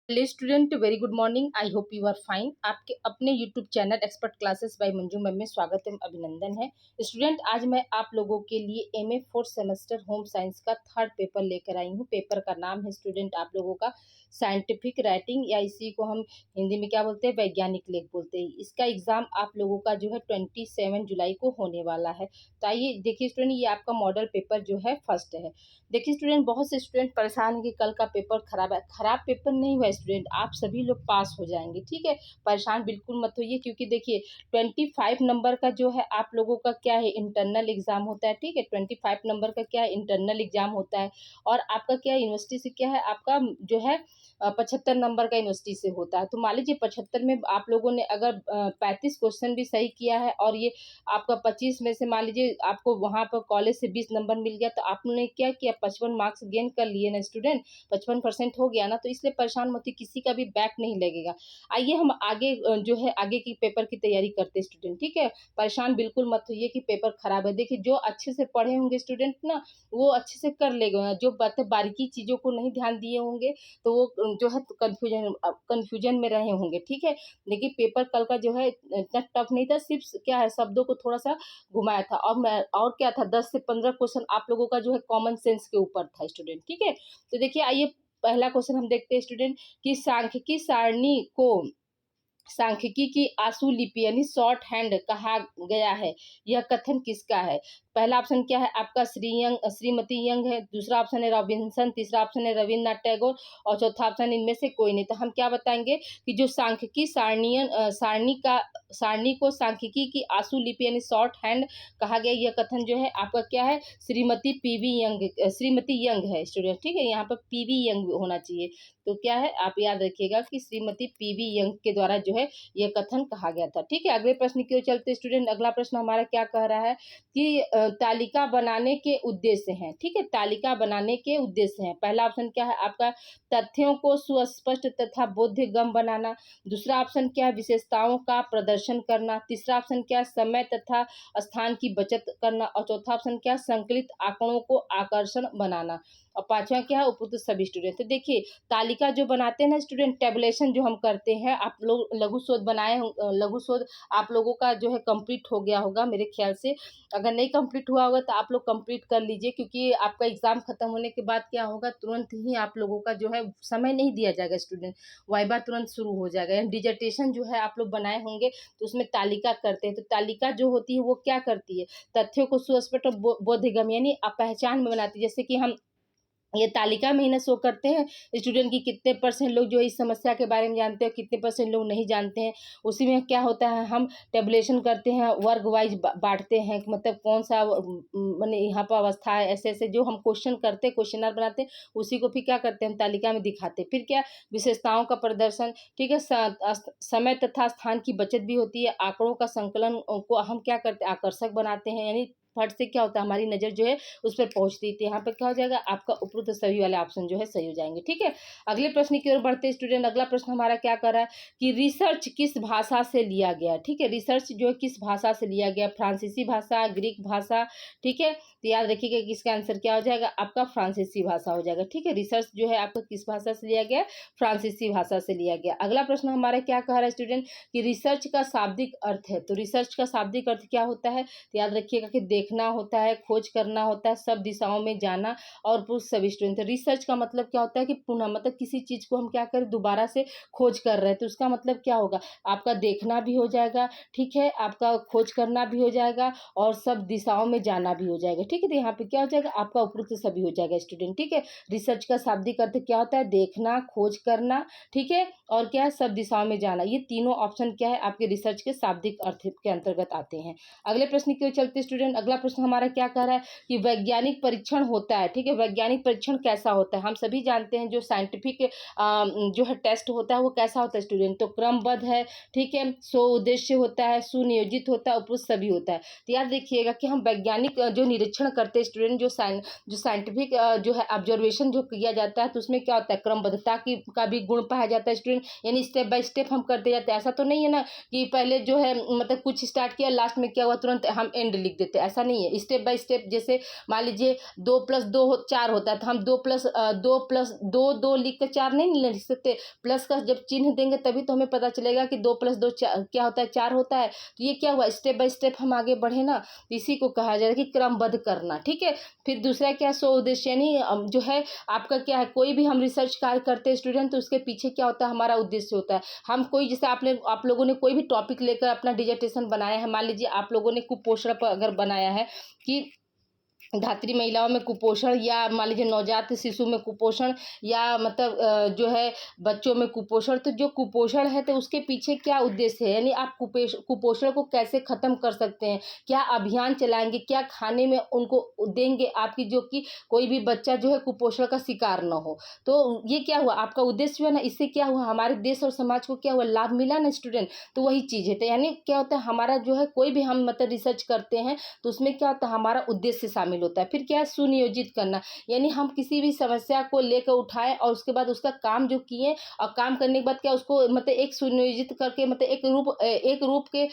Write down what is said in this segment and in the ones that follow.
Hello student, very good morning. I hope you are fine. आपके अपने YouTube channel expert classes by Manju ma'am में स्वागत है, अभिनंदन है। स्टूडेंट, आज मैं आप लोगों के लिए MA fourth semester home science का थर्ड पेपर लेकर आई हूँ। पेपर का नाम है स्टूडेंट आप लोगों का साइंटिफिक राइटिंग, या इसी को हम हिंदी में क्या बोलते हैं, वैज्ञानिक लेख बोलते हैं। इसका एग्जाम आप लोगों का जो है 27 जुलाई को होने वाला है। तो आइए देखिए स्टूडेंट, ये आपका मॉडल पेपर जो है फर्स्ट है। देखिए स्टूडेंट, बहुत से स्टूडेंट परेशान है कि कल का पेपर खराब है। खराब पेपर नहीं हुआ स्टूडेंट, आप सभी लोग पास हो जाएंगे। ठीक है, परेशान बिल्कुल मत होइए, क्योंकि देखिए 25 नंबर का जो है आप लोगों का क्या है, इंटरनल एग्जाम होता है। ठीक है, 25 नंबर का क्या है, इंटरनल एग्जाम होता है। और आपका क्या यूनिवर्सिटी से क्या है, आपका जो है 75 नंबर का यूनिवर्सिटी से होता है। तो मान लीजिए 75 में आप लोगों ने अगर 35 क्वेश्चन भी सही किया है, और ये आपका 25 में से मान लीजिए आपको वहाँ पर कॉलेज से 20 नंबर मिल गया, तो आपने क्या किया, 55 मार्क्स गेन कर लिए ना स्टूडेंट, 55% हो गया ना। तो इसलिए परेशान मत होइए, किसी का भी बैक नहीं लगेगा। आइए हम आगे जो है आगे की पेपर की तैयारी करते हैं स्टूडेंट। ठीक है, परेशान बिल्कुल मत होइए कि पेपर खराब है। देखिए, जो अच्छे से पढ़े होंगे स्टूडेंट ना, वो अच्छे से कर लेगा। जो बारीकी चीज़ों को नहीं ध्यान दिए होंगे, तो वो जो है कंफ्यूजन में रहे होंगे। ठीक है, देखिए पेपर कल का जो है इतना टफ नहीं था, सिर्फ क्या है, शब्दों को थोड़ा सा घुमाया था। और क्या था, 10 से 15 क्वेश्चन आप लोगों का जो है कॉमन सेंस के ऊपर था स्टूडेंट। ठीक है, तो देखिए आइए पहला क्वेश्चन हम देखते हैं स्टूडेंट, कि सांख्यिकी सारणी को सांख्यिकी की आशु लिपि यानी शॉर्ट हैंड कहा गया है, यह कथन किसका है? पहला ऑप्शन क्या है आपका, श्रीमती यंग है। दूसरा ऑप्शन है रॉबिन्सन। तीसरा ऑप्शन है रविन्द्रनाथ टैगोर। और चौथा ऑप्शन इनमें से कोई नहीं। तो हम क्या बताएंगे कि जो सांख्यिकी सारणी को सांख्यिकी की आशु लिपि यानी शॉर्ट हैंड कहा गया, यह कथन जो है आपका क्या है, श्रीमती यंग है स्टूडेंट। ठीक है, यहाँ पर पीवी यंग होना चाहिए। तो क्या है, आप याद रखिएगा कि श्रीमती पीवी यंग के द्वारा जो है यह कथन कहा गया था। ठीक है, अगले प्रश्न की ओर चलते स्टूडेंट। अगला प्रश्न हमारा क्या कह रहा है कि तालिका बनाने के उद्देश्य हैं। ठीक है, तालिका बनाने के उद्देश्य हैं। पहला ऑप्शन क्या है आपका, तथ्यों को सुस्पष्ट तथा बोधगम्य बनाना। दूसरा ऑप्शन क्या है, विशेषताओं का प्रदर्शन करना। तीसरा ऑप्शन क्या है, समय तथा स्थान की बचत करना। और चौथा ऑप्शन क्या है, संकलित आंकड़ों को आकर्षण बनाना। और पांचवा क्या है, उपयुक्त सभी स्टूडेंट। तो देखिए तालिका जो बनाते हैं ना स्टूडेंट, टेबुलेशन जो हम करते हैं, आप लोग लघु शोध बनाए लघु शोध आप लोगों का जो है कंप्लीट हो गया होगा मेरे ख्याल से। अगर नहीं कंप्लीट हुआ होगा तो आप लोग कंप्लीट कर लीजिए, क्योंकि आपका एग्जाम खत्म होने के बाद क्या होगा, तुरंत ही आप लोगों का जो है समय नहीं दिया जाएगा स्टूडेंट, वाइवा तुरंत शुरू हो जाएगा। डिजर्टेशन जो है आप लोग बनाए होंगे, तो उसमें तालिका करते हैं। तो तालिका जो होती है वो क्या करती है, तथ्यों को सुस्पष्ट और बोधगम्य यानी पहचान में बनाती है। जैसे कि हम ये तालिका में ही ना शो करते हैं स्टूडेंट की कितने परसेंट लोग जो है इस समस्या के बारे में जानते हैं, कितने परसेंट लोग नहीं जानते हैं। उसी में क्या होता है, हम टेबुलेशन करते हैं, वर्ग वाइज बांटते हैं, मतलब कौन सा माने यहाँ पर अवस्था है, ऐसे ऐसे जो हम क्वेश्चन करते हैं, क्वेश्चनर बनाते हैं, उसी को फिर क्या करते हैं, हम तालिका में दिखाते हैं। फिर क्या, विशेषताओं का प्रदर्शन। ठीक है, समय तथा स्थान की बचत भी होती है। आंकड़ों का संकलन को हम क्या करते हैं, आकर्षक बनाते हैं, यानी फट से क्या होता है, हमारी नज़र जो है उस पर पहुंचती थी। यहाँ पर क्या हो जाएगा, आपका उपरोक्त सभी वाले ऑप्शन जो है सही हो जाएंगे। ठीक है, अगले प्रश्न की ओर बढ़ते स्टूडेंट। अगला प्रश्न हमारा क्या कर रहा है कि रिसर्च किस भाषा से लिया गया। ठीक है, रिसर्च जो है किस भाषा से लिया गया, फ्रांसीसी भाषा, ग्रीक भाषा। ठीक है, तो याद रखिएगा कि इसका आंसर क्या हो जाएगा, आपका फ्रांसीसी भाषा हो जाएगा। ठीक है, रिसर्च जो है आपका किस भाषा से लिया गया, फ्रांसीसी भाषा से लिया गया। अगला प्रश्न हमारा क्या कह रहा है स्टूडेंट कि रिसर्च का शाब्दिक अर्थ है। तो रिसर्च का शाब्दिक अर्थ क्या होता है, तो याद रखिएगा कि देखना होता है, खोज करना होता है, सब दिशाओं में जाना और पुरुष सभी स्टूडेंट। रिसर्च का मतलब क्या होता है कि पुनः, मतलब किसी चीज को हम क्या करें, दोबारा से खोज कर रहे हैं, तो उसका मतलब क्या होगा, आपका देखना भी हो जाएगा। ठीक है, आपका खोज करना भी हो जाएगा और सब दिशाओं में जाना भी हो जाएगा। ठीक है, तो यहाँ पे क्या हो जाएगा, आपका उपयुक्त सभी हो जाएगा स्टूडेंट। ठीक है, रिसर्च का शाब्दिक अर्थ क्या होता है, देखना, खोज करना, ठीक है, और क्या है, सब दिशाओं में जाना। ये तीनों ऑप्शन क्या है, आपके रिसर्च के शाब्दिक अर्थ के अंतर्गत आते हैं। अगले प्रश्न की ओर चलते स्टूडेंट। अगला प्रश्न हमारा क्या कह रहा है कि वैज्ञानिक परीक्षण होता है। ठीक है, वैज्ञानिक परीक्षण कैसा होता है, हम सभी जानते हैं जो साइंटिफिक जो है टेस्ट होता है वो कैसा होता है स्टूडेंट, तो क्रमबद्ध है। ठीक है, सो उद्देश्य होता है, सुनियोजित होता है, उपयुक्त सभी होता है। तो याद रखिएगा कि हम वैज्ञानिक जो निरीक्षण करते हैं स्टूडेंट, जो साइंटिफिक जो है ऑब्जर्वेशन जो किया जाता है, तो उसमें क्या होता है, क्रमबद्धता की का भी गुण पाया जाता है स्टूडेंट, यानी स्टेप बाय स्टेप हम करते जाते हैं। ऐसा तो नहीं है ना कि पहले जो है मतलब कुछ स्टार्ट किया, लास्ट में क्या हुआ तुरंत हम एंड लिख देते हैं, ऐसा नहीं है। स्टेप बाय स्टेप, जैसे मान लीजिए 2 + 2 4 होता है, तो हम 2 लिख कर 4 नहीं लिख सकते। प्लस का जब चिन्ह देंगे तभी तो हमें पता चलेगा कि 2 + 2 क्या होता है, 4 होता है। तो ये क्या हुआ, स्टेप बाय स्टेप हम आगे बढ़े ना, तो इसी को कहा जाएगा कि क्रमबद्ध करना। ठीक है। फिर दूसरा क्या, स्व उद्देश्य, यानी जो है आपका क्या है, कोई भी हम रिसर्च कार्य करते हैं स्टूडेंट, तो उसके पीछे क्या होता है, हमारा उद्देश्य होता है। हम कोई, जैसे आप लोगों ने कोई भी टॉपिक लेकर अपना डिसर्टेशन बनाया है, मान लीजिए आप लोगों ने कुपोषण पर अगर बनाया है कि धात्री महिलाओं में कुपोषण, या मान लीजिए नवजात शिशु में कुपोषण, या मतलब जो है बच्चों में कुपोषण, तो जो कुपोषण है तो उसके पीछे क्या उद्देश्य है, यानी आप कुपोषण को कैसे खत्म कर सकते हैं, क्या अभियान चलाएंगे, क्या खाने में उनको देंगे आपकी, जो कि कोई भी बच्चा जो है कुपोषण का शिकार न हो। तो ये क्या हुआ, आपका उद्देश्य हुआ ना, इससे क्या हुआ, हमारे देश और समाज को क्या हुआ, लाभ मिला ना स्टूडेंट। तो वही चीज़ है, तो यानी क्या होता है, हमारा जो है कोई भी हम मतलब रिसर्च करते हैं तो उसमें क्या होता है, हमारा उद्देश्य शामिल होता है। फिर क्या है, सुनियोजित करना, यानी हम किसी भी समस्या को लेकर उठाएं और उसके बाद उसका काम जो किए, और काम करने के बाद क्या उसको मतलब एक सुनियोजित करके, मतलब एक रूप के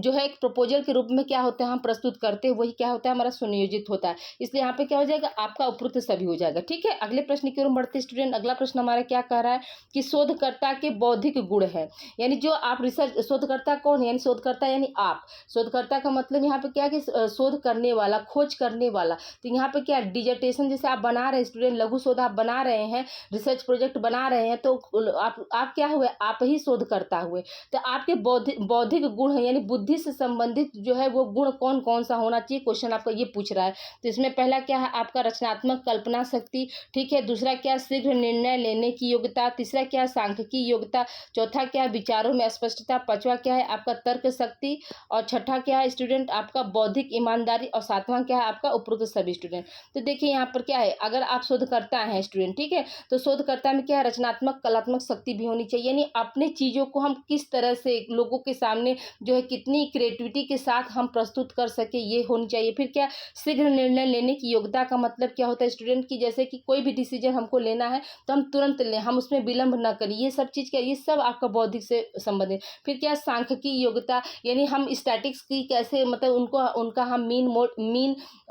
जो है एक प्रपोजल के रूप में क्या होता है, हम प्रस्तुत करते हैं, वही क्या होता है, हमारा सुनियोजित होता है। इसलिए यहाँ पे क्या हो जाएगा, आपका उपयुक्त सभी हो जाएगा। ठीक है। अगले प्रश्न की ओर बढ़ते स्टूडेंट। अगला प्रश्न हमारा क्या कह रहा है कि शोधकर्ता के बौद्धिक गुण है, यानी जो आप रिसर्च, शोधकर्ता कौन है, यानी शोधकर्ता यानी आप। शोधकर्ता का मतलब यहाँ पे क्या है कि शोध करने वाला, खोज करने वाला। तो यहाँ पे क्या, डिजर्टेशन जैसे आप बना रहे हैं स्टूडेंट, लघु शोध आप बना रहे हैं, रिसर्च प्रोजेक्ट बना रहे हैं, तो आप क्या हुए, आप ही शोधकर्ता हुए। तो आपके बौद्धिक गुण है, यानी बुद्धि से संबंधित जो है वो गुण कौन कौन सा होना चाहिए, क्वेश्चन आपका ये पूछ रहा है। तो इसमें पहला क्या है, आपका रचनात्मक कल्पना शक्ति। ठीक है। दूसरा क्या, शीघ्र निर्णय लेने की योग्यता। तीसरा क्या, सांख्यिकी योग्यता। चौथा क्या, विचारों में स्पष्टता। पांचवा क्या है, आपका तर्क शक्ति। और छठा क्या है स्टूडेंट, आपका बौद्धिक ईमानदारी। और सातवां क्या है, आपका उपरोक्त सभी स्टूडेंट। तो देखिए यहाँ पर क्या है, अगर आप शोधकर्ता हैं स्टूडेंट, ठीक है, तो शोधकर्ता में क्या है, रचनात्मक कलात्मक शक्ति भी होनी चाहिए, यानी अपने चीज़ों को हम किस तरह से लोगों के सामने जो है कितनी क्रिएटिविटी के साथ हम प्रस्तुत कर सके, ये होनी चाहिए। फिर क्या, शीघ्र निर्णय लेने की योग्यता का मतलब क्या होता है स्टूडेंट, की जैसे कि कोई भी डिसीजन हमको लेना है तो हम तुरंत लें, हम उसमें विलंब न करें। ये सब चीज़ क्या, ये सब आपका बौद्धिक से संबंधित। फिर क्या, सांख्यिकी योग्यता, यानी हम स्टैटिक्स की कैसे मतलब उनका हम मीन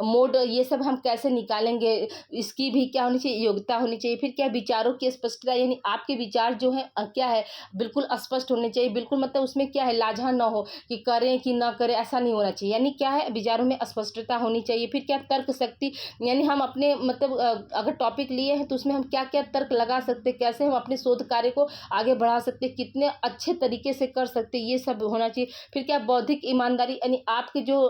मोड ये सब हम कैसे निकालेंगे, इसकी भी क्या होनी चाहिए, योग्यता होनी चाहिए। फिर क्या, विचारों की स्पष्टता, यानी आपके विचार जो है क्या है, बिल्कुल स्पष्ट होने चाहिए, बिल्कुल मतलब उसमें क्या है, लाझा ना हो कि करें कि ना करें, ऐसा नहीं होना चाहिए, यानी क्या है, विचारों में स्पष्टता होनी चाहिए। फिर क्या, तर्क शक्ति, यानी हम अपने मतलब अगर टॉपिक लिए हैं तो उसमें हम क्या क्या तर्क लगा सकते, कैसे हम अपने शोध कार्य को आगे बढ़ा सकते, कितने अच्छे तरीके से कर सकते, ये सब होना चाहिए। फिर क्या, बौद्धिक ईमानदारी, यानी आपके जो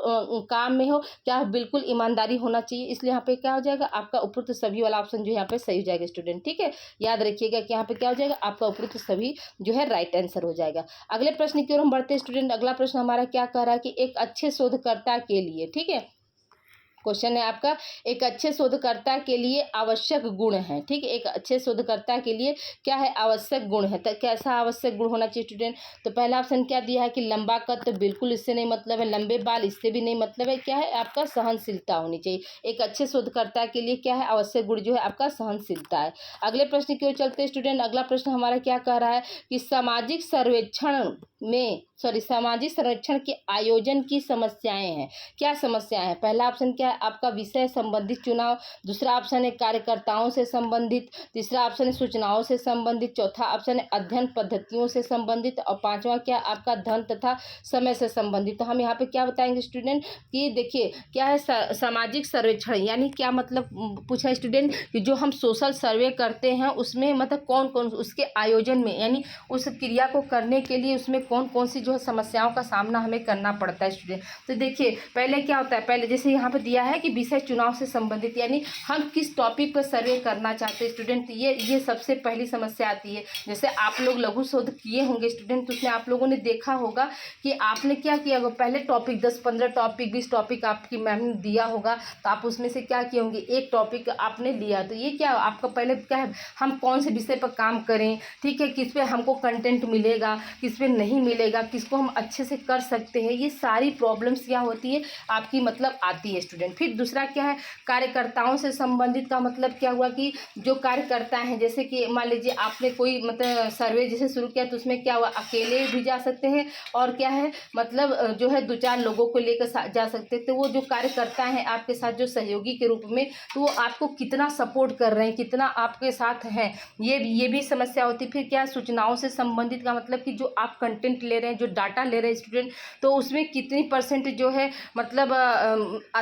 काम में हो क्या बिल्कुल ईमानदारी होना चाहिए। इसलिए यहाँ पे क्या हो जाएगा, आपका उपयुक्त सभी वाला ऑप्शन जो यहाँ पे सही हो जाएगा स्टूडेंट। ठीक है। याद रखिएगा कि यहाँ पे क्या हो जाएगा, आपका उपयुक्त सभी जो है राइट आंसर हो जाएगा। अगले प्रश्न की ओर हम बढ़ते हैं स्टूडेंट। अगला प्रश्न हमारा क्या कह रहा है कि एक अच्छे शोधकर्ता के लिए, ठीक है, क्वेश्चन है आपका, एक अच्छे शोधकर्ता के लिए आवश्यक गुण है। ठीक है। एक अच्छे शोधकर्ता के लिए क्या है, आवश्यक गुण है। तो कैसा आवश्यक गुण होना चाहिए स्टूडेंट, तो पहला ऑप्शन क्या दिया है कि लंबा कद, तो बिल्कुल इससे नहीं मतलब है। लंबे बाल, इससे भी नहीं मतलब है। क्या है, आपका सहनशीलता होनी चाहिए। एक अच्छे शोधकर्ता के लिए क्या है, आवश्यक गुण जो है आपका सहनशीलता है। अगले प्रश्न की ओर चलते हैं स्टूडेंट। अगला प्रश्न हमारा क्या कह रहा है कि सामाजिक सर्वेक्षण के आयोजन की समस्याएं हैं। क्या समस्याएं हैं, पहला ऑप्शन क्या है, आपका विषय संबंधित चुनाव। दूसरा ऑप्शन है कार्यकर्ताओं से संबंधित। तीसरा ऑप्शन है सूचनाओं से संबंधित। चौथा ऑप्शन है अध्ययन पद्धतियों से संबंधित। और पांचवा क्या, आपका धन तथा समय से संबंधित। तो हम यहाँ पे क्या बताएंगे स्टूडेंट कि देखिए क्या है, सामाजिक सर्वेक्षण, यानी क्या मतलब पूछा स्टूडेंट कि जो हम सोशल सर्वे करते हैं उसमें मतलब कौन कौन उसके आयोजन में, यानी उस क्रिया को करने के लिए उसमें कौन कौन सी जो समस्याओं का सामना हमें करना पड़ता है स्टूडेंट। तो देखिए पहले क्या होता है, पहले जैसे यहाँ पे दिया है कि विषय चुनाव से संबंधित, यानी हम किस टॉपिक पर सर्वे करना चाहते हैं स्टूडेंट, ये सबसे पहली समस्या आती है। जैसे आप लोग लघु शोध किए होंगे स्टूडेंट, तो उसमें आप लोगों ने देखा होगा कि आपने क्या किया होगा, पहले टॉपिक 10-15 टॉपिक 20 टॉपिक आपकी मैम ने दिया होगा, तो आप उसमें से क्या किए होंगे, एक टॉपिक आपने लिया। तो ये क्या आपका पहले क्या है, हम कौन से विषय पर काम करें, ठीक है, किस पे हमको कंटेंट मिलेगा, किस पे नहीं मिलेगा, किस किसको हम अच्छे से कर सकते हैं, ये सारी प्रॉब्लम्स क्या होती है आपकी मतलब आती है स्टूडेंट। फिर दूसरा क्या है, कार्यकर्ताओं से संबंधित का मतलब क्या हुआ कि जो कार्यकर्ता हैं, जैसे कि मान लीजिए आपने कोई मतलब सर्वे जैसे शुरू किया तो उसमें क्या हुआ, अकेले भी जा सकते हैं और क्या है मतलब जो है 2-4 लोगों को लेकर जा सकते हैं। तो वो जो कार्यकर्ता हैं आपके साथ जो सहयोगी के रूप में, तो वो आपको कितना सपोर्ट कर रहे हैं, कितना आपके साथ हैं, ये भी समस्या होती है। फिर क्या, सूचनाओं से संबंधित का मतलब कि जो आप कंटेंट ले रहे हैं, जो डाटा ले रहे हैं स्टूडेंट, तो उसमें कितनी परसेंट जो है मतलब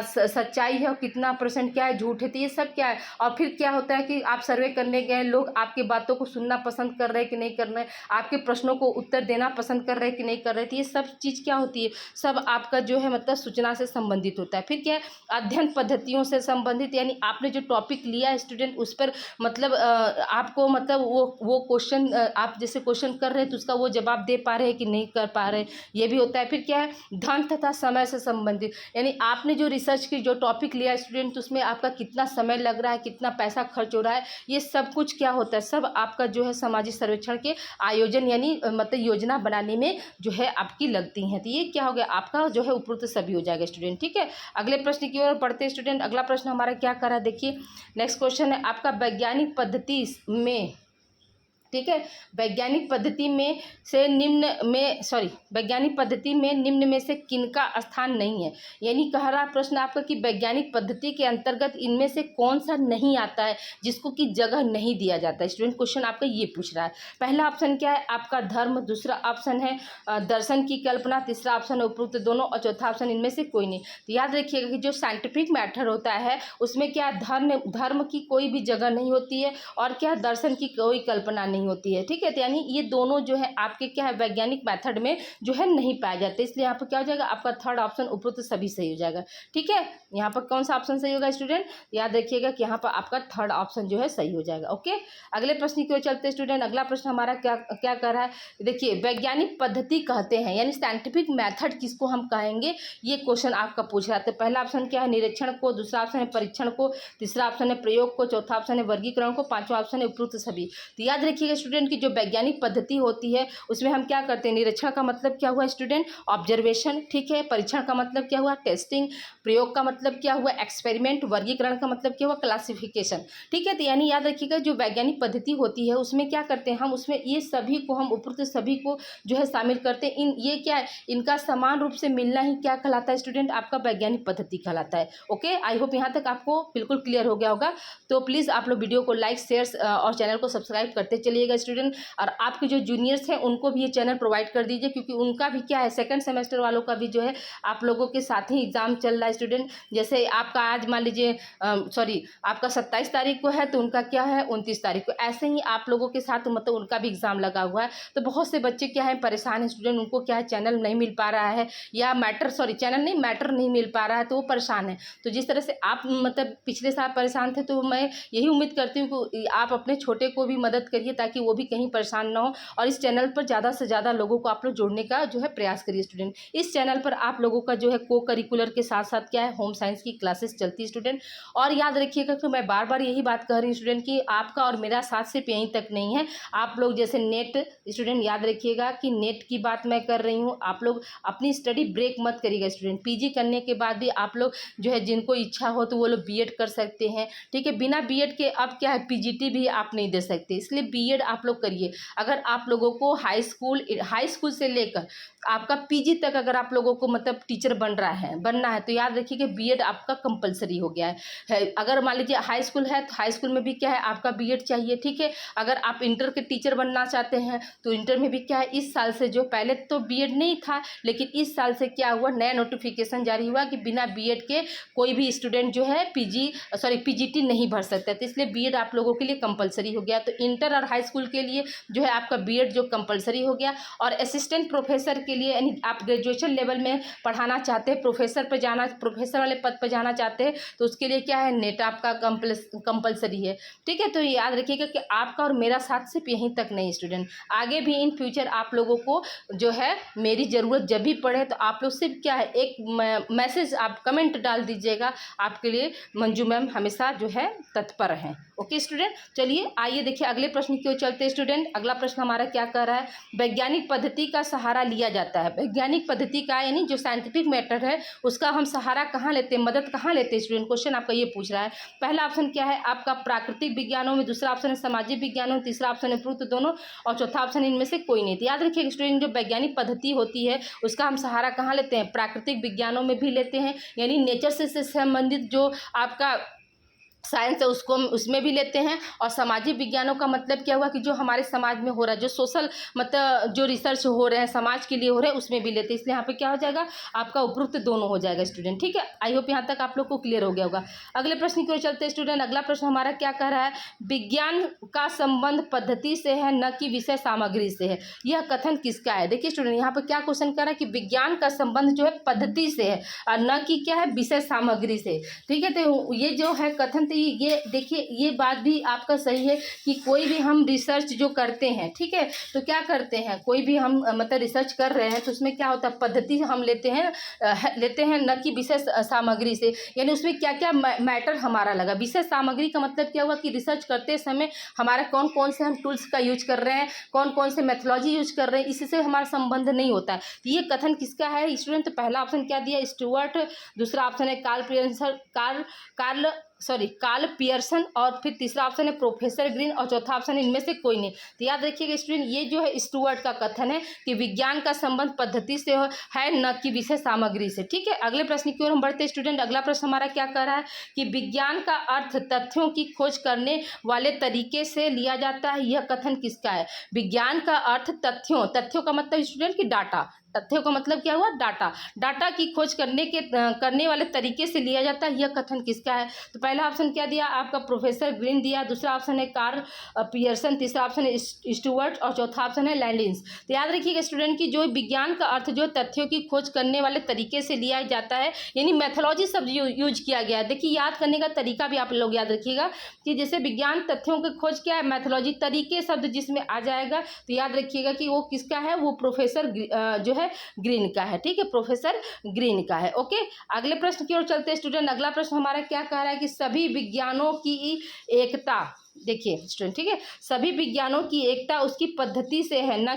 सच्चाई है और कितना परसेंट क्या है झूठ है, तो ये सब क्या है। और फिर क्या होता है कि आप सर्वे करने गए, लोग आपकी बातों को सुनना पसंद कर रहे हैं कि नहीं कर रहे हैं, आपके प्रश्नों को उत्तर देना पसंद कर रहे हैं कि नहीं कर रहे हैं, तो ये सब चीज़ क्या होती है, सब आपका जो है मतलब सूचना से संबंधित होता है। फिर क्या है, अध्ययन पद्धतियों से संबंधित, यानी आपने जो टॉपिक लिया है स्टूडेंट उस पर मतलब आपको मतलब वो क्वेश्चन आप जैसे क्वेश्चन कर रहे हैं तो उसका वो जवाब दे पा रहे हैं कि नहीं कर पा रहे, ये भी होता है। फिर क्या है, धन तथा समय से संबंधित, यानी आपने जो रिसर्च की जो टॉपिक लिया है स्टूडेंट तो उसमें आपका कितना समय लग रहा है, कितना पैसा खर्च हो रहा है, ये सब कुछ क्या होता है, सब आपका जो है सामाजिक सर्वेक्षण के आयोजन यानी मतलब योजना बनाने में जो है आपकी लगती हैं। तो ये क्या हो गया, आपका जो है उपरोक्त सभी हो जाएगा स्टूडेंट। ठीक है, अगले प्रश्न की ओर पढ़ते हैं स्टूडेंट। अगला प्रश्न हमारा क्या कर रहा है, देखिए नेक्स्ट क्वेश्चन है आपका, वैज्ञानिक पद्धति में, ठीक है, वैज्ञानिक पद्धति में से निम्न में वैज्ञानिक पद्धति में निम्न में से किनका स्थान नहीं है, यानी कह रहा प्रश्न आपका कि वैज्ञानिक पद्धति के अंतर्गत इनमें से कौन सा नहीं आता है, जिसको कि जगह नहीं दिया जाता है। स्टूडेंट क्वेश्चन आपका ये पूछ रहा है। पहला ऑप्शन क्या है आपका, धर्म, दूसरा ऑप्शन है दर्शन की कल्पना, तीसरा ऑप्शन है उपरोक्त दोनों और चौथा ऑप्शन इनमें से कोई नहीं। तो याद रखिएगा कि जो साइंटिफिक मैथड होता है उसमें क्या धर्म की कोई भी जगह नहीं होती है और क्या दर्शन की कोई कल्पना नहीं होती है। ठीक है, तो यानी ये दोनों जो है आपके क्या है वैज्ञानिक मेथड में जो है नहीं पाए जाते, इसलिए यहाँ पर क्या हो जाएगा आपका थर्ड ऑप्शन उपरोक्त सभी सही हो जाएगा। ठीक है, यहाँ पर कौन सा ऑप्शन सही होगा स्टूडेंट, याद रखिएगा कि यहाँ पर आपका थर्ड ऑप्शन जो है सही हो जाएगा। ओके, अगले प्रश्न की ओर चलते स्टूडेंट। अगला प्रश्न हमारा क्या क्या कर रहा है, देखिए वैज्ञानिक पद्धति कहते हैं यानी साइंटिफिक मेथड किसको हम कहेंगे, ये क्वेश्चन आपका पूछ रहा है। तो पहला ऑप्शन क्या है निरीक्षण को, दूसरा ऑप्शन है परीक्षण को, तीसरा ऑप्शन है प्रयोग को, चौथा ऑप्शन है वर्गीकरण को, पांचवा ऑप्शन है उपरोक्त सभी। तो याद रखिएगा स्टूडेंट की जो वैज्ञानिक पद्धति होती है उसमें हम क्या करते हैं, निरीक्षण का मतलब क्या हुआ स्टूडेंट, ऑब्जर्वेशन, ठीक है, परीक्षण का मतलब क्या हुआ, टेस्टिंग, प्रयोग का मतलब क्या हुआ, एक्सपेरिमेंट, वर्गीकरण का मतलब क्या हुआ, क्लासिफिकेशन। ठीक है, तो यानी याद रखिएगा जो वैज्ञानिक पद्धति होती है उसमें क्या करते हैं हम, उसमें ये सभी को हम उपरोक्त सभी को जो है शामिल करते हैं। ये क्या है, इनका समान रूप से मिलना ही क्या कहलाता है स्टूडेंट, आपका वैज्ञानिक पद्धति कहलाता है। ओके, आई होप यहाँ तक आपको बिल्कुल क्लियर हो गया होगा। तो प्लीज़ आप लोग वीडियो को लाइक, शेयर और चैनल को सब्सक्राइब करते चलिएगा स्टूडेंट। और आपके जो जूनियर्स हैं उनको भी ये चैनल प्रोवाइड कर दीजिए, क्योंकि उनका भी क्या है सेकंड सेमेस्टर वालों का भी जो है आप लोगों के साथ ही एग्जाम चल रहा है स्टूडेंट। जैसे आपका आज मान लीजिए आपका 27 तारीख को है तो उनका क्या है 29 तारीख को, ऐसे ही आप लोगों के साथ मतलब उनका भी एग्जाम लगा हुआ है। तो बहुत से बच्चे क्या है परेशान है स्टूडेंट, उनको क्या है चैनल नहीं मिल पा रहा है या मैटर नहीं मिल पा रहा है तो वो परेशान है। तो जिस तरह से आप मतलब पिछले साल परेशान थे, तो मैं यही उम्मीद करती हूँ कि आप अपने छोटे को भी मदद करिए ताकि वो भी कहीं परेशान ना हो, और इस चैनल पर ज़्यादा से ज़्यादा लोगों को आप लोग जोड़ने का जो है प्रयास करिए स्टूडेंट। इस चैनल पर आप लोगों का जो है को करिकुलर के साथ साथ क्या है होम साइंस की क्लासेस चलती है स्टूडेंट। और याद रखिएगा कि मैं बार बार यही बात कह रही हूँ स्टूडेंट कि आपका और मेरा साथ सिर्फ यहीं तक नहीं है, आप लोग जैसे नेट स्टूडेंट, याद रखिएगा कि नेट की बात मैं कर रही हूँ, आप लोग अपनी स्टडी ब्रेक मत करिएगा स्टूडेंट। पीजी करने के बाद भी आप लोग जो है जिनको इच्छा हो तो वो लोग बीएड कर सकते हैं। ठीक है, बिना बीएड के अब क्या है पीजीटी भी आप नहीं दे सकते, इसलिए बीएड आप लोग करिए। अगर आप लोगों को हाई स्कूल से लेकर आपका पीजी तक अगर आप लोगों को मतलब टीचर बनना है तो याद रखिए कि बीएड आपका कंपलसरी हो गया है। अगर मान लीजिए हाई स्कूल है तो हाई स्कूल में भी क्या है आपका बीएड चाहिए। ठीक है, अगर आप इंटर के टीचर बनना चाहते हैं तो इंटर में भी क्या है इस साल से, जो पहले तो बीएड नहीं था लेकिन इस साल से क्या हुआ नया नोटिफिकेशन जारी हुआ कि बिना बीएड के कोई भी स्टूडेंट जो है पीजीटी नहीं भर सकता, तो इसलिए बीएड आप लोगों के लिए कंपलसरी हो गया। तो इंटर और हाई स्कूल के लिए जो है आपका बीएड जो कंपलसरी हो गया। और असिस्टेंट प्रोफेसर के लिए यानी आप ग्रेजुएशन लेवल में पढ़ाना चाहते हैं, प्रोफेसर वाले पद पर जाना चाहते हैं तो उसके लिए क्या है नेट आपका कंपलसरी है। ठीक है, तो याद रखिएगा कि आपका और मेरा साथ सिर्फ यहीं तक नहीं स्टूडेंट, आगे भी इन फ्यूचर आप लोगों को जो है मेरी ज़रूरत जब भी पड़े तो आप लोग सिर्फ क्या है एक मैसेज आप कमेंट डाल दीजिएगा, आपके लिए मंजू मैम हमेशा जो है तत्पर हैं। ओके स्टूडेंट, चलिए आइए देखिए अगले प्रश्न की ओर चलते हैं स्टूडेंट। अगला प्रश्न हमारा क्या कह रहा है, वैज्ञानिक पद्धति का सहारा लिया जाता है। वैज्ञानिक पद्धति का यानी जो साइंटिफिक मेथड है उसका हम सहारा कहाँ लेते हैं, मदद कहाँ लेते हैं स्टूडेंट, क्वेश्चन आपका ये पूछ रहा है। पहला ऑप्शन क्या है आपका प्राकृतिक विज्ञानों में, दूसरा ऑप्शन है सामाजिक विज्ञानों, तीसरा ऑप्शन है उपरोक्त दोनों, और चौथा ऑप्शन इनमें से कोई नहीं। तो याद रखिए स्टूडेंट, जो वैज्ञानिक पद्धति होती है उसका हम सहारा कहाँ लेते हैं, प्राकृतिक विज्ञानों में भी लेते हैं, यानी नेचर से संबंधित जो आपका साइंस है उसको उसमें भी लेते हैं, और सामाजिक विज्ञानों का मतलब क्या हुआ कि जो हमारे समाज में हो रहा है, जो सोशल मतलब जो रिसर्च हो रहे हैं समाज के लिए हो रहे हैं उसमें भी लेते हैं। इसलिए यहाँ पे क्या हो जाएगा आपका उपरोक्त दोनों हो जाएगा स्टूडेंट। ठीक है, आई होप यहाँ तक आप लोग को क्लियर हो गया होगा। अगले प्रश्न की ओर चलते हैं स्टूडेंट। अगला प्रश्न हमारा क्या कह रहा है, विज्ञान का संबंध पद्धति से है न कि विषय सामग्री से है, यह कथन किसका है। देखिए स्टूडेंट, यहाँ पर क्या क्वेश्चन कर रहा है कि विज्ञान का संबंध जो है पद्धति से है और न कि क्या है विषय सामग्री से। ठीक है, तो ये जो है कथन, तो ये देखिए ये बात भी आपका सही है कि कोई भी हम रिसर्च जो करते हैं, ठीक है, तो क्या करते हैं, कोई भी हम मतलब रिसर्च कर रहे हैं तो उसमें क्या होता है पद्धति हम लेते हैं न कि विषय सामग्री से, यानी उसमें क्या क्या मैटर हमारा लगा। विषय सामग्री का मतलब क्या हुआ कि रिसर्च करते समय हमारा कौन कौन से हम टूल्स का यूज कर रहे हैं, कौन कौन से मेथोलॉजी यूज कर रहे हैं, इससे हमारा संबंध नहीं होता है। तो ये कथन किसका है स्टूडेंट, तो पहला ऑप्शन क्या दिया स्टुअर्ट, दूसरा ऑप्शन है कार्ल पियर्सन, और फिर तीसरा ऑप्शन है प्रोफेसर ग्रीन, और चौथा ऑप्शन इनमें से कोई नहीं। तो याद रखिएगा स्टूडेंट, ये जो है स्टुअर्ट का कथन है कि विज्ञान का संबंध पद्धति से है न कि विषय सामग्री से। ठीक है, अगले प्रश्न की ओर हम बढ़ते हैं स्टूडेंट। अगला प्रश्न हमारा क्या कह रहा है कि विज्ञान का अर्थ तथ्यों की खोज करने वाले तरीके से लिया जाता है, यह कथन किसका है। विज्ञान का अर्थ तथ्यों का मतलब स्टूडेंट की डाटा, तथ्यों का मतलब क्या हुआ डाटा की खोज करने वाले तरीके से लिया जाता है, यह कथन किसका है। तो पहला ऑप्शन क्या दिया आपका प्रोफेसर ग्रीन दिया, दूसरा ऑप्शन है कार्ल पियर्सन, तीसरा ऑप्शन है स्टुअर्ट, और चौथा ऑप्शन है लैंडिस। तो याद रखिएगा स्टूडेंट की जो विज्ञान का अर्थ जो तथ्यों की खोज करने वाले तरीके से लिया जाता है, यानी मैथोलॉजी शब्द यूज किया गया है। देखिए याद करने का तरीका भी आप लोग याद रखिएगा कि जैसे विज्ञान तथ्यों की खोज क्या है मैथोलॉजी, तरीके शब्द जिसमें आ जाएगा तो याद रखिएगा कि वो किसका है, वो प्रोफेसर जो है ग्रीन का है। ठीक है, प्रोफेसर ग्रीन का है। ओके, अगले प्रश्न की ओर चलते हैं स्टूडेंट। अगला प्रश्न हमारा क्या कह रहा है कि सभी विज्ञानों की एकता, देखिए स्टूडेंट, ठीक है, सभी विज्ञानों की एकता उसकी पद्धति से है न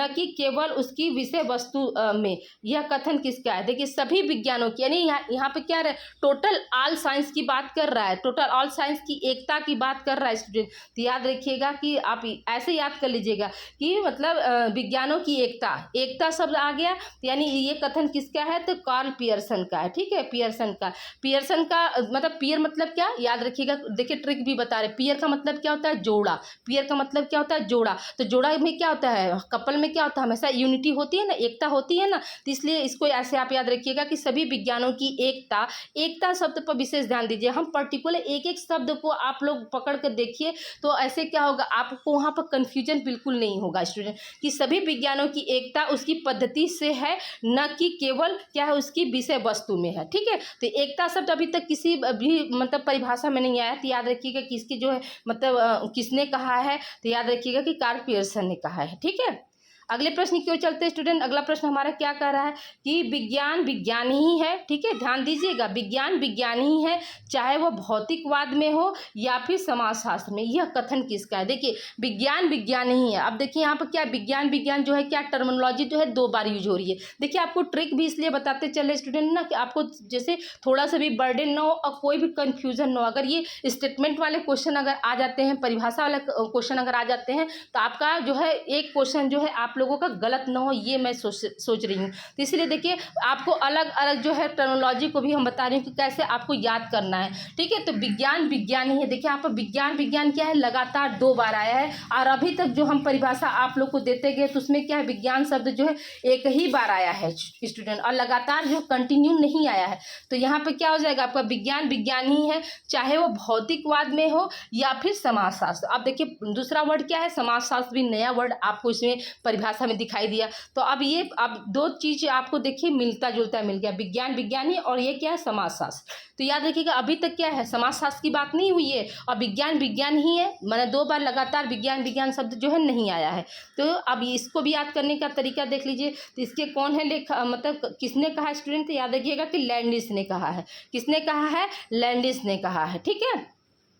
कि केवल उसकी विषय वस्तु में, यह कथन किसका है। देखिए सभी विज्ञानों की, यानी यहाँ पे क्या है टोटल ऑल साइंस की बात कर रहा है, टोटल ऑल साइंस की एकता की बात कर रहा है स्टूडेंट। तो याद रखिएगा कि आप ऐसे याद कर लीजिएगा कि मतलब विज्ञानों की एकता शब्द आ गया, यानी ये कथन किसका है, तो कार्ल पियर्सन का है। ठीक है, पियर्सन का मतलब पियर मतलब क्या याद रखिएगा, देखिए ट्रिक भी बता रहे, पियर का मतलब क्या होता है जोड़ा, पियर का मतलब क्या होता है जोड़ा। तो जोड़ा में क्या होता है, कपल में क्या होता है, हमेशा यूनिटी होती है ना, एकता होती है ना, तो इसलिए इसको ऐसे आप याद रखिएगा कि सभी विज्ञानों की एकता शब्द पर विशेष ध्यान दीजिए। हम पर्टिकुलर एक एक शब्द को आप लोग पकड़ कर देखिए तो ऐसे क्या होगा, आपको वहाँ पर कंफ्यूजन बिल्कुल नहीं होगा स्टूडेंट, कि सभी विज्ञानों की एकता उसकी पद्धति से है न कि केवल क्या है उसकी विषय वस्तु में है। ठीक है, तो एकता शब्द अभी तक किसी भी मतलब परिभाषा में नहीं आया, तो याद रखिएगा कि इसकी जो है मतलब किसने कहा है, तो याद रखिएगा कि कार्ल पियर्सन ने कहा है। ठीक है, अगले प्रश्न की ओर चलते हैं स्टूडेंट। अगला प्रश्न हमारा क्या कह रहा है कि विज्ञान विज्ञान ही है। ठीक है, ध्यान दीजिएगा, विज्ञान विज्ञान ही है चाहे वह भौतिकवाद में हो या फिर समाजशास्त्र में, यह कथन किसका है। देखिए विज्ञान विज्ञान ही है। अब देखिए यहाँ पर क्या विज्ञान जो है क्या टर्मिनोलॉजी जो है 2 बार यूज हो रही है। देखिए आपको ट्रिक भी इसलिए बताते चले स्टूडेंट ना कि आपको जैसे थोड़ा सा भी बर्डन ना हो और कोई भी कंफ्यूजन ना हो। अगर ये स्टेटमेंट वाले क्वेश्चन अगर आ जाते हैं, परिभाषा वाले क्वेश्चन अगर आ जाते हैं तो आपका जो है एक क्वेश्चन जो है आप लोगों का गलत ना हो, ये मैं सोच रही हूँ। तो इसलिए देखिए आपको अलग अलग जो है टर्मिनोलॉजी को भी हम बता रही हूँ कि कैसे आपको याद करना है। ठीक है, तो विज्ञान विज्ञान ही है। देखिए यहाँ पर विज्ञान क्या है लगातार 2 बार आया है, और अभी तक जो हम परिभाषा आप लोग को देते गए तो उसमें क्या है विज्ञान शब्द जो है एक ही बार आया है स्टूडेंट, और लगातार जो कंटिन्यू नहीं आया है। तो यहाँ पे क्या हो जाएगा आपका विज्ञान विज्ञान ही है चाहे वो भौतिकवाद में हो या फिर समाजशास्त्र। अब देखिए दूसरा वर्ड क्या है, समाजशास्त्र भी नया वर्ड आपको इसमें परिभाषा में दिखाई दिया। तो अब 2 चीज आपको देखिए मिलता जुलता मिल गया, विज्ञान विज्ञान ही और ये क्या है समाजशास्त्र। तो याद रखिएगा अभी तक क्या है समाजशास्त्र की बात नहीं हुई है और विज्ञान विज्ञान ही है, मैंने 2 बार लगातार विज्ञान शब्द जो है नहीं आया है। तो अब इसको भी याद करने का तरीका देख लीजिए। तो इसके कौन है मतलब किसने कहा स्टूडेंट, तो याद रखिएगा कि लैंडिस ने कहा है। किसने कहा है, लैंडिस ने कहा है। ठीक है,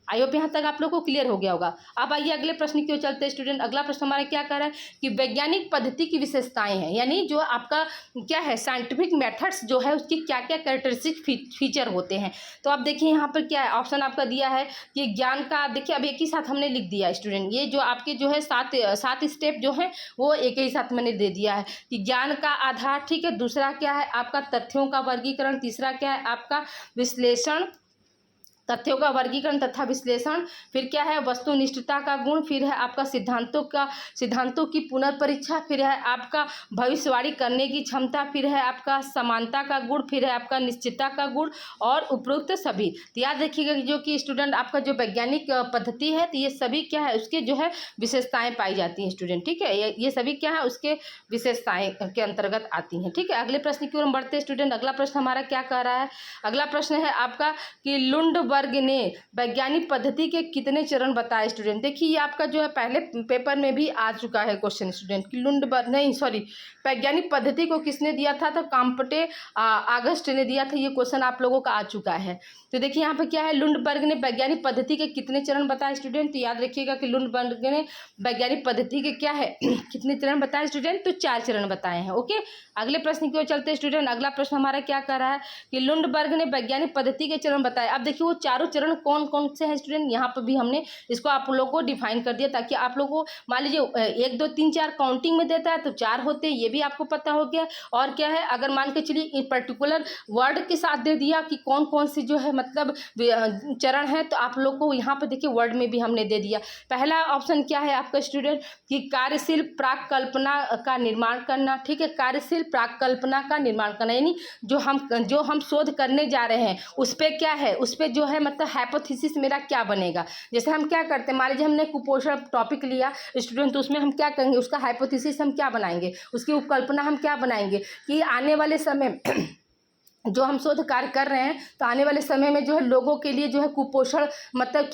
आई होप यहाँ तक आप लोग को क्लियर हो गया होगा। अब आइए अगले प्रश्न की ओर चलते हैं स्टूडेंट। अगला प्रश्न हमारा क्या कह रहा है कि वैज्ञानिक पद्धति की विशेषताएं हैं, यानी जो आपका क्या है साइंटिफिक मेथड्स जो है उसकी क्या क्या कैरेक्टरिस्टिक फीचर होते हैं। तो आप देखिए यहाँ पर क्या है ऑप्शन आपका दिया है कि ज्ञान का, देखिए अब एक ही साथ हमने लिख दिया है स्टूडेंट, ये जो आपके जो है सात स्टेप जो है वो एक ही साथ मैंने दे दिया है कि ज्ञान का आधार, ठीक है, दूसरा क्या है आपका तथ्यों का वर्गीकरण, तीसरा क्या है आपका विश्लेषण, तथ्यों का वर्गीकरण तथा विश्लेषण, फिर क्या है वस्तुनिष्ठता का गुण, फिर है आपका सिद्धांतों की पुनर्परीक्षा, फिर है आपका भविष्यवाणी करने की क्षमता, फिर है आपका समानता का गुण, फिर है आपका निश्चितता का गुण और उपरोक्त सभी। तो याद रखिएगा कि जो कि स्टूडेंट आपका जो वैज्ञानिक पद्धति है तो ये सभी क्या है उसके जो है विशेषताएं पाई जाती हैं स्टूडेंट, ठीक है, ये सभी क्या है उसके विशेषताएं के अंतर्गत आती हैं, ठीक है। अगले प्रश्न की ओर हम बढ़ते हैं स्टूडेंट। अगला प्रश्न हमारा क्या कह रहा है, अगला प्रश्न है आपका कि लुंड वर्ग ने वैज्ञानिक पद्धति के कितने चरण बताए स्टूडेंट। देखिए ये आपका जो है पहले पेपर में भी आ चुका है क्वेश्चन स्टूडेंट कि वैज्ञानिक पद्धति को किसने दिया था, तो काम्पटे अगस्ट ने दिया था। ये क्वेश्चन आप लोगों का आ चुका है। तो देखिए यहाँ पे क्या है लुंडबर्ग ने वैज्ञानिक पद्धति के कितने चरण बताए स्टूडेंट। तो याद रखिएगा कि लुंडबर्ग ने वैज्ञानिक पद्धति के क्या है कितने चरण बताए स्टूडेंट, तो 4 चरण बताए हैं। ओके, अगले प्रश्न की ओर चलते हैं स्टूडेंट। अगला प्रश्न हमारा क्या कर रहा है कि लुंडबर्ग ने वैज्ञानिक पद्धति के चरण बताए। अब देखिए वो चारों चरण कौन कौन से हैं स्टूडेंट, यहाँ पर भी हमने इसको आप लोगों को डिफाइन कर दिया ताकि आप लोगों को मान लीजिए 1 2 3 4 काउंटिंग में देता है तो 4 होते हैं, ये भी आपको पता हो गया। और क्या है अगर मान के चलिए पर्टिकुलर वर्ड के साथ दे दिया कि कौन कौन से जो है मतलब चरण है, तो आप लोग को यहाँ पर देखिए वर्ड में भी हमने दे दिया। पहला ऑप्शन क्या है आपका स्टूडेंट कि कार्यशील प्राक कल्पना का निर्माण करना, ठीक है, कार्यशील प्राक कल्पना का निर्माण करना, यानी जो हम शोध करने जा रहे हैं उस पर क्या है, उस पर जो है मतलब हाइपोथेसिस मेरा क्या बनेगा। जैसे हम क्या करते हैं मान लीजिए हमने कुपोषण टॉपिक लिया स्टूडेंट, तो उसमें हम क्या करेंगे उसका हाइपोथेसिस हम क्या बनाएंगे, उसकी उपकल्पना हम क्या बनाएंगे कि आने वाले समय जो हम शोध कार्य कर रहे हैं तो आने वाले समय में जो है लोगों के लिए जो है कुपोषण मतलब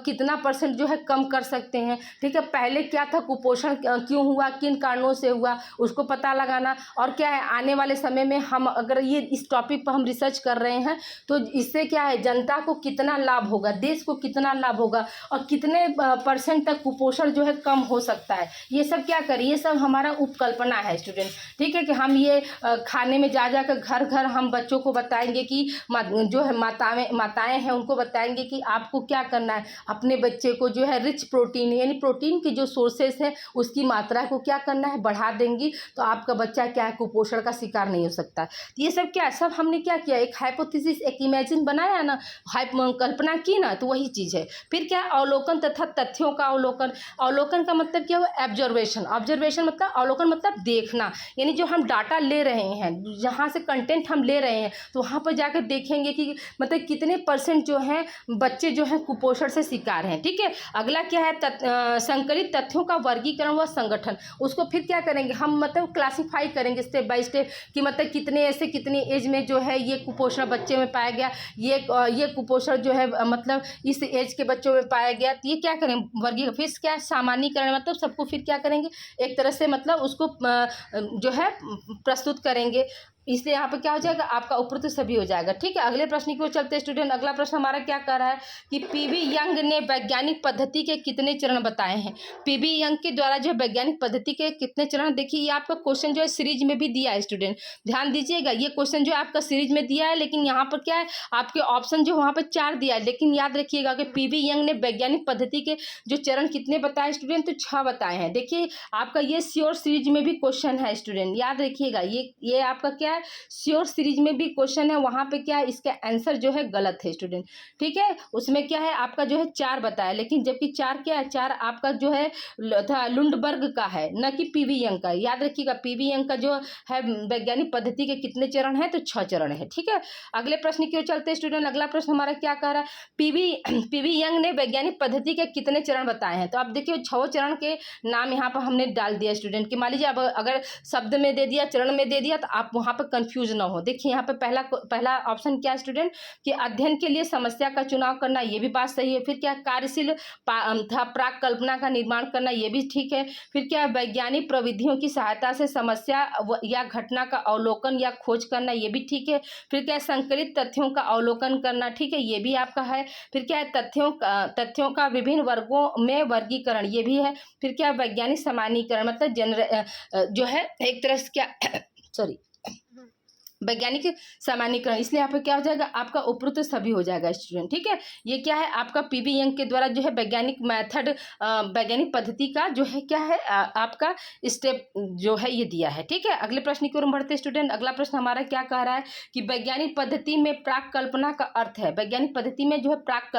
कितना परसेंट जो है कम कर सकते हैं, ठीक है। पहले क्या था कुपोषण क्यों हुआ, किन कारणों से हुआ, उसको पता लगाना। और क्या है आने वाले समय में हम अगर ये इस टॉपिक पर हम रिसर्च कर रहे हैं तो इससे क्या है जनता को कितना लाभ होगा, देश को कितना लाभ होगा और कितने % तक कुपोषण जो है कम हो सकता है। ये सब क्या करें, ये सब हमारा उपकल्पना है स्टूडेंट, ठीक है, कि हम ये खाने में जा कर घर घर हम बच्चों को बताएंगे कि जो है माताएं हैं उनको बताएंगे कि आपको क्या करना है, अपने बच्चे को जो है रिच प्रोटीन यानी प्रोटीन की जो सोर्सेस है उसकी मात्रा को क्या करना है बढ़ा देंगी, तो आपका बच्चा क्या है कुपोषण का शिकार नहीं हो सकता। तो ये सब क्या है सब हमने क्या किया एक हाइपोथेसिस एक इमेजिन बनाया ना, कल्पना की ना, तो वही चीज़ है। फिर क्या अवलोकन तथा तथ्यों का अवलोकन का मतलब क्या हुआ ऑब्जर्वेशन मतलब अवलोकन मतलब देखना, यानी जो हम डाटा ले रहे हैं जहाँ से कंटेंट हम ले रहे हैं तो वहाँ पर जाकर देखेंगे कि मतलब कितने % जो हैं बच्चे जो हैं कुपोषण से शिकार हैं, ठीक है। अगला क्या है संकलित तथ्यों का वर्गीकरण व संगठन, उसको फिर क्या करेंगे हम मतलब क्लासिफाई करेंगे स्टेप बाय स्टेप कि मतलब कितने एज में जो है ये कुपोषण बच्चे में पाया गया, ये कुपोषण जो है मतलब इस एज के बच्चों में पाया गया। तो ये क्या करें वर्गीकरण, फिर क्या सामान्यीकरण मतलब सबको फिर क्या करेंगे एक तरह से मतलब उसको जो है प्रस्तुत करेंगे, इसलिए यहाँ पर क्या हो जाएगा आपका उपरोक्त सभी हो जाएगा, ठीक है। अगले प्रश्न की ओर चलते हैं स्टूडेंट। अगला प्रश्न हमारा क्या कर रहा है कि पीवी यंग ने वैज्ञानिक पद्धति के कितने चरण बताए हैं। पीवी यंग के द्वारा जो वैज्ञानिक पद्धति के कितने चरण, देखिए ये आपका क्वेश्चन जो है सीरीज में भी दिया है स्टूडेंट, ध्यान दीजिएगा ये क्वेश्चन जो है आपका सीरीज में दिया है, लेकिन यहाँ पर क्या है आपके ऑप्शन जो वहाँ पर 4 दिया है, लेकिन याद रखिएगा कि पीवी यंग ने वैज्ञानिक पद्धति के जो चरण कितने बताए स्टूडेंट, तो 6 बताए हैं। देखिए आपका ये श्योर सीरीज में भी क्वेश्चन है स्टूडेंट, याद रखिएगा ये आपका क्या है श्योर सीरीज में भी क्वेश्चन है, वहाँ पे क्या है इसका आंसर जो है गलत है स्टूडेंट, ठीक है। उसमें क्या है आपका जो है 4 बताया, लेकिन जबकि 4 क्या है 4 आपका जो है लुंडबर्ग का है न कि पीवी यंग का। याद रखिएगा पीवी यंग का जो है वैज्ञानिक पद्धति के कितने चरण है, तो 6 चरण है, ठीक है। अगले प्रश्न की ओर चलते हैं स्टूडेंट। अगला प्रश्न हमारा क्या कह रहा है पीवी यंग ने वैज्ञानिक पद्धति के कितने चरण बताए हैं। तो आप देखिए 6 चरण के नाम यहाँ पर हमने डाल दिया स्टूडेंट कि मान लीजिए अब अगर शब्द में दे दिया चरण में दे दिया तो आप वहाँ पर पे कंफ्यूज ना हो। देखिए यहाँ पे पहला ऑप्शन क्या है स्टूडेंट, कि अध्ययन के लिए समस्या का चुनाव करना, ये भी बात सही है। फिर क्या, कार्यशील प्राक कल्पना का निर्माण करना, ये भी ठीक है। फिर क्या, वैज्ञानिक प्रविधियों की सहायता से समस्या या घटना का अवलोकन या खोज करना, ये भी ठीक है। फिर क्या, संकलित तथ्यों का अवलोकन करना, ठीक है, ये भी आपका है। फिर क्या है, तथ्यों का विभिन्न वर्गों में वर्गीकरण, ये भी है। फिर क्या, वैज्ञानिक सामान्यीकरण, मतलब जो है एक तरह से क्या सॉरी वैज्ञानिक सामान्यीकरण, इसलिए यहाँ पे क्या हो जाएगा, आपका उपरोक्त सभी हो जाएगा स्टूडेंट। ठीक है, ये क्या है, आपका पीवी यंग के द्वारा जो है वैज्ञानिक मेथड, वैज्ञानिक पद्धति का जो है क्या है, आपका स्टेप जो है ये दिया है। ठीक है, अगले प्रश्न की ओर हम बढ़ते स्टूडेंट। अगला प्रश्न हमारा क्या कह रहा है कि वैज्ञानिक पद्धति में प्राक कल्पना का अर्थ है। वैज्ञानिक पद्धति में जो है प्राक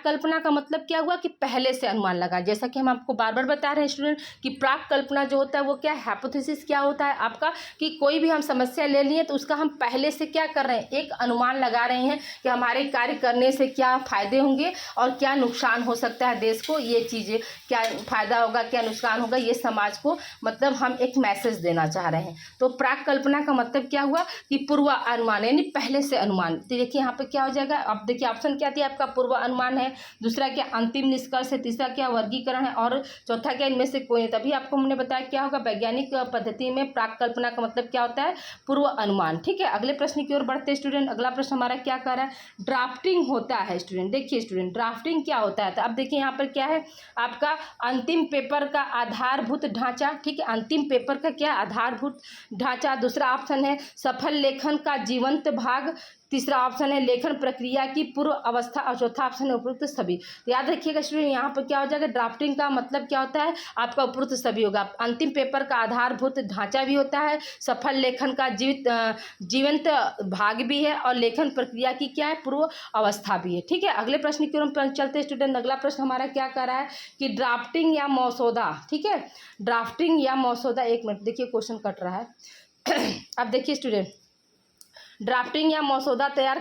कल्पना का मतलब क्या हुआ, कि पहले से अनुमान लगा। जैसा कि हम आपको बार बार बता रहे हैं स्टूडेंट कि प्राक कल्पना जो होता है वो क्या है, हाइपोथेसिस क्या होता है आपका, कि कोई भी हम समस्या ले लिए तो उसका हम पहले से क्या कर रहे हैं, एक अनुमान लगा रहे हैं कि हमारे कार्य करने से क्या फायदे होंगे और क्या नुकसान हो सकता है देश को, ये चीज़ें क्या फायदा होगा क्या नुकसान होगा, ये समाज को मतलब हम एक मैसेज देना चाह रहे हैं। तो प्राक कल्पना का मतलब क्या हुआ, कि पूर्व अनुमान, यानी पहले से अनुमान। तो देखिए यहाँ पे क्या हो जाएगा, अब देखिए ऑप्शन क्या दिया आपका, पूर्व अनुमान है, दूसरा क्या अंतिम निष्कर्ष है, तीसरा क्या वर्गीकरण है, और चौथा क्या इनमें से कोई नहीं। तभी आपको हमने बताया क्या होगा, वैज्ञानिक पद्धति में प्राक कल्पना का मतलब क्या होता है, पूर्व अनुमान। ठीक है, अगले प्रश्न की ओर बढ़ते स्टूडेंट। अगला प्रश्न हमारा क्या कह रहा है, ड्राफ्टिंग होता है स्टूडेंट। देखिए स्टूडेंट, ड्राफ्टिंग क्या होता है, तो अब देखिए यहाँ पर क्या है, आपका अंतिम पेपर का आधारभूत ढांचा। ठीक है, अंतिम पेपर का क्या आधारभूत ढांचा। दूसरा ऑप्शन है सफल लेखन का जीवंत भाग। तीसरा ऑप्शन है लेखन प्रक्रिया की पूर्व अवस्था, और चौथा ऑप्शन है उपरोक्त सभी। तो याद रखिएगा स्टूडेंट, यहाँ पर क्या हो जाएगा, ड्राफ्टिंग का मतलब क्या होता है, आपका उपरोक्त सभी होगा। अंतिम पेपर का आधारभूत ढांचा भी होता है, सफल लेखन का जीवंत भाग भी है, और लेखन प्रक्रिया की क्या है, पूर्व अवस्था भी है। ठीक है, अगले प्रश्न की ओर चलते स्टूडेंट। अगला प्रश्न हमारा क्या कर रहा है कि ड्राफ्टिंग या मसौदा। ठीक है, ड्राफ्टिंग या मसौदा, एक मिनट देखिए क्वेश्चन कट रहा है अब देखिए स्टूडेंट, ड्राफ्टिंग या मसौदा तैयार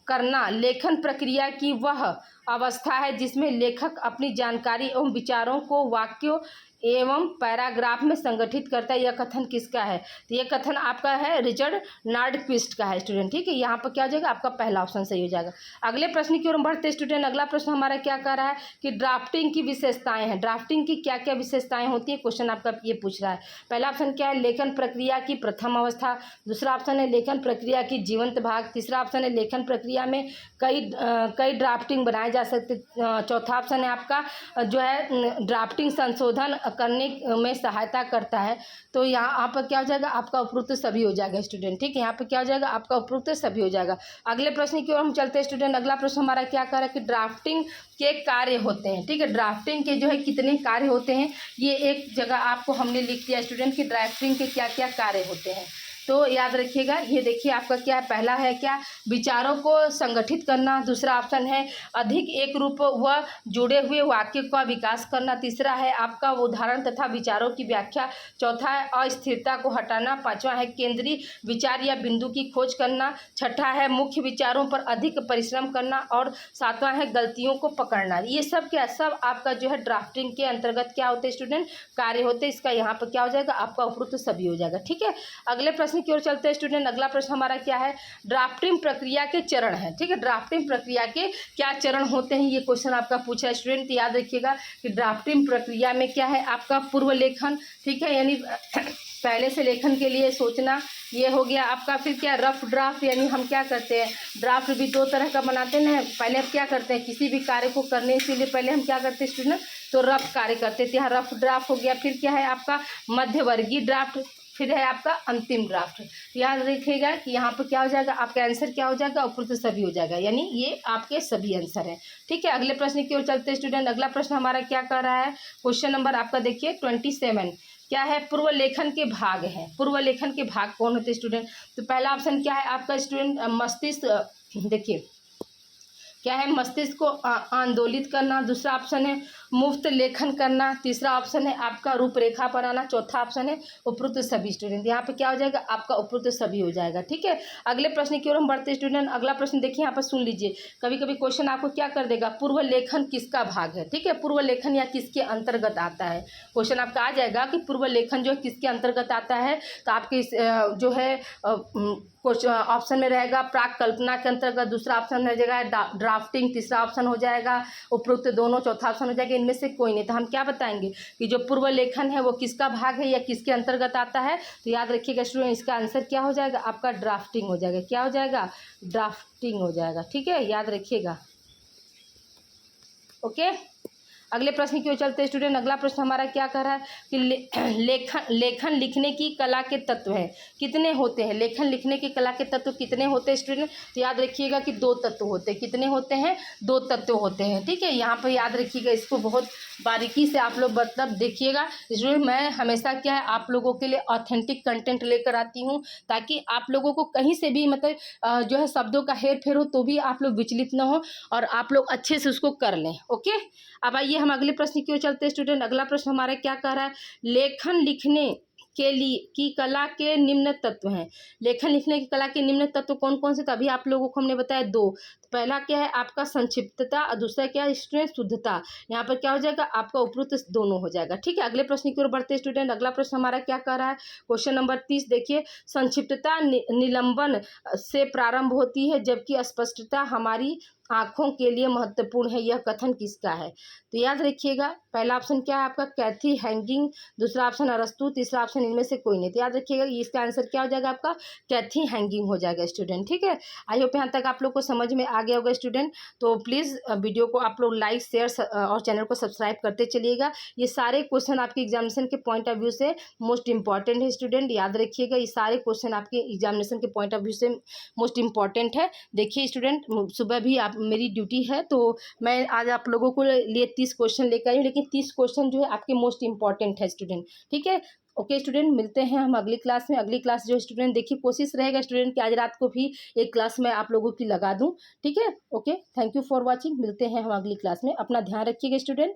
करना लेखन प्रक्रिया की वह अवस्था है जिसमें लेखक अपनी जानकारी एवं विचारों को वाक्यों एवं पैराग्राफ में संगठित करता है। यह कथन किसका है, तो यह कथन आपका है रिचर्ड नार्डक्विस्ट का है स्टूडेंट। ठीक है, यहाँ पर क्या हो जाएगा, आपका पहला ऑप्शन सही हो जाएगा। अगले प्रश्न की ओर हम बढ़ते स्टूडेंट। अगला प्रश्न हमारा क्या कह रहा है कि ड्राफ्टिंग की विशेषताएं हैं। ड्राफ्टिंग की क्या क्या विशेषताएं होती है, क्वेश्चन आपका ये पूछ रहा है। पहला ऑप्शन क्या है, लेखन प्रक्रिया की प्रथम अवस्था। दूसरा ऑप्शन है लेखन प्रक्रिया की जीवंत भाग। तीसरा ऑप्शन है लेखन प्रक्रिया में कई ड्राफ्टिंग बनाए जा सकते। चौथा ऑप्शन है आपका जो है ड्राफ्टिंग संशोधन करने में सहायता करता है। तो यहाँ पर क्या हो जाएगा, आपका उपरोक्त सभी हो जाएगा स्टूडेंट। ठीक है, यहाँ पर क्या हो जाएगा, आपका उपरोक्त सभी हो जाएगा। अगले प्रश्न की ओर हम चलते हैं स्टूडेंट। अगला प्रश्न हमारा क्या कर रहा है कि ड्राफ्टिंग के कार्य होते हैं। ठीक है, ड्राफ्टिंग के जो है कितने कार्य होते हैं, ये एक जगह आपको हमने लिख दिया स्टूडेंट कि ड्राफ्टिंग के क्या क्या कार्य होते हैं। तो याद रखिएगा, ये देखिए आपका क्या है, पहला है क्या, विचारों को संगठित करना। दूसरा ऑप्शन है अधिक एक रूप व जुड़े हुए वाक्य का विकास करना। तीसरा है आपका उदाहरण तथा विचारों की व्याख्या। चौथा है अस्थिरता को हटाना। पांचवा है केंद्रीय विचार या बिंदु की खोज करना। छठा है मुख्य विचारों पर अधिक परिश्रम करना, और सातवां है गलतियों को पकड़ना। ये सब क्या, सब आपका जो है ड्राफ्टिंग के अंतर्गत क्या होते हैं स्टूडेंट, कार्य होते हैं। इसका यहाँ पर क्या हो जाएगा, आपका उपरोक्त सभी हो जाएगा। ठीक है, अगले प्रश्न की ओर चलते हैं स्टूडेंट। अगला प्रश्न हमारा क्या है, ड्राफ्टिंग प्रक्रिया के चरण है। ठीक है, ड्राफ्टिंग प्रक्रिया के क्या चरण होते हैं, ये क्वेश्चन आपका पूछा है स्टूडेंट। याद रखिएगा कि ड्राफ्टिंग प्रक्रिया में क्या है, आपका पूर्व लेखन। ठीक है, यानी पहले से लेखन के लिए सोचना, ये हो गया आपका। फिर क्या, रफ ड्राफ्ट, यानी हम क्या करते हैं, ड्राफ्ट भी दो तरह का बनाते हैं। पहले हम क्या करते हैं, किसी भी कार्य को करने के लिए पहले हम क्या करते हैं स्टूडेंट, तो रफ कार्य करते थे, यहाँ रफ ड्राफ्ट हो गया। फिर क्या है आपका मध्यवर्गीय ड्राफ्ट, फिर है आपका अंतिम ड्राफ्ट। याद रखिएगा कि यहाँ पर क्या हो जाएगा, आपका आंसर क्या हो जाएगा, उपरोक्त सभी हो जाएगा, यानी ये आपके सभी आंसर हैं। ठीक है, अगले प्रश्न की ओर चलते हैं स्टूडेंट। अगला प्रश्न हमारा क्या कर रहा है, क्वेश्चन नंबर आपका देखिए 27 क्या है, पूर्व लेखन के भाग हैं। पूर्व लेखन के भाग कौन होते हैं स्टूडेंट, तो पहला ऑप्शन क्या है आपका स्टूडेंट, मस्तिष्क। देखिए क्या है, मस्तिष्क को आंदोलित करना। दूसरा ऑप्शन है मुफ्त लेखन करना, तीसरा ऑप्शन है आपका रूपरेखा बनाना, चौथा ऑप्शन है उपरोक्त सभी। स्टूडेंट यहाँ पे क्या हो जाएगा, आपका उपरोक्त सभी हो जाएगा। ठीक है, अगले प्रश्न की ओर हम बढ़ते स्टूडेंट। अगला प्रश्न देखिए, यहाँ पर सुन लीजिए। कभी कभी क्वेश्चन आपको क्या कर देगा, पूर्व लेखन किसका भाग है। ठीक है, पूर्व लेखन या किसके अंतर्गत आता है, क्वेश्चन आपका आ जाएगा कि पूर्व लेखन जो है किसके अंतर्गत आता है। तो आपके जो है कुछ ऑप्शन में रहेगा प्राक कल्पना के अंतर्गत, दूसरा ऑप्शन रह जाएगा ड्राफ्टिंग, तीसरा ऑप्शन हो जाएगा उपरोक्त दोनों, चौथा ऑप्शन हो जाएगा इनमें से कोई नहीं। तो हम क्या बताएंगे कि जो पूर्व लेखन है वो किसका भाग है या किसके अंतर्गत आता है। तो याद रखिएगा स्टूडेंट, इसका आंसर क्या हो जाएगा, आपका ड्राफ्टिंग हो जाएगा। क्या हो जाएगा, ड्राफ्टिंग हो जाएगा। ठीक है, याद रखिएगा। ओके, अगले प्रश्न की ओर चलते हैं स्टूडेंट। अगला प्रश्न हमारा क्या कह रहा है कि लेखन लिखने की कला के तत्व हैं, कितने होते हैं। लेखन लिखने की कला के तत्व कितने होते हैं स्टूडेंट। तो याद रखिएगा कि 2 तत्व होते हैं। कितने होते हैं, 2 तत्व होते हैं। ठीक है, यहाँ पर याद रखिएगा, इसको बहुत बारीकी से आप लोग मतलब देखिएगा स्टूडेंट। मैं हमेशा क्या है आप लोगों के लिए ऑथेंटिक कंटेंट लेकर आती हूँ, ताकि आप लोगों को कहीं से भी मतलब जो है शब्दों का हेर फेर हो तो भी आप लोग विचलित न हो और आप लोग अच्छे से उसको कर लें। ओके, अब आइए हम अगले प्रश्न की ओर चलते हैं स्टूडेंट। अगला प्रश्न हमारा क्या कह रहा है, लेखन लिखने के लिए की कला के निम्न तत्व हैं। लेखन लिखने की कला के निम्न तत्व कौन कौन से, तभी आप लोगों को हमने बताया 2। तो पहला क्या है आपका संक्षिप्तता और दूसरा क्या है स्टूडेंट शुद्धता। यहाँ पर क्या हो जाएगा, आपका उपरोक्त दोनों हो जाएगा। ठीक है, अगले प्रश्न की ओर बढ़ते हैं स्टूडेंट। अगला प्रश्न हमारा क्या कह रहा है, क्वेश्चन नंबर 30 देखिए। संक्षिप्तता निलंबन से प्रारंभ होती है जबकि स्पष्टता हमारी आँखों के लिए महत्वपूर्ण है, यह कथन किसका है। तो याद रखिएगा, पहला ऑप्शन क्या है आपका कैथी हैंगिंग, दूसरा ऑप्शन अरस्तु, तीसरा ऑप्शन इनमें से कोई नहीं। तो याद रखिएगा इसका आंसर क्या हो जाएगा, आपका कैथी हैंगिंग हो जाएगा स्टूडेंट। ठीक है, आई होप यहाँ तक आप लोग को समझ में आ गया होगा स्टूडेंट। तो प्लीज़ वीडियो को आप लोग लाइक शेयर और चैनल को सब्सक्राइब करते चलिएगा। ये सारे क्वेश्चन आपके एग्जामिनेशन के पॉइंट ऑफ व्यू से मोस्ट इंपॉर्टेंट है स्टूडेंट। याद रखिएगा, ये सारे क्वेश्चन आपके एग्जामिनेशन के पॉइंट ऑफ व्यू से मोस्ट इंपॉर्टेंट है। देखिए स्टूडेंट, सुबह भी आप मेरी ड्यूटी है तो मैं आज आप लोगों को लिए 30 क्वेश्चन लेकर आई हूँ, लेकिन 30 क्वेश्चन जो है आपके मोस्ट इंपॉर्टेंट है स्टूडेंट। ठीक है, ओके स्टूडेंट, मिलते हैं हम अगली क्लास में। अगली क्लास जो स्टूडेंट देखिए कोशिश रहेगा स्टूडेंट कि आज रात को भी एक क्लास मैं आप लोगों की लगा दूं। ठीक है, okay, thank you for watching. मिलते हैं हम अगली क्लास में, अपना ध्यान रखिएगा स्टूडेंट।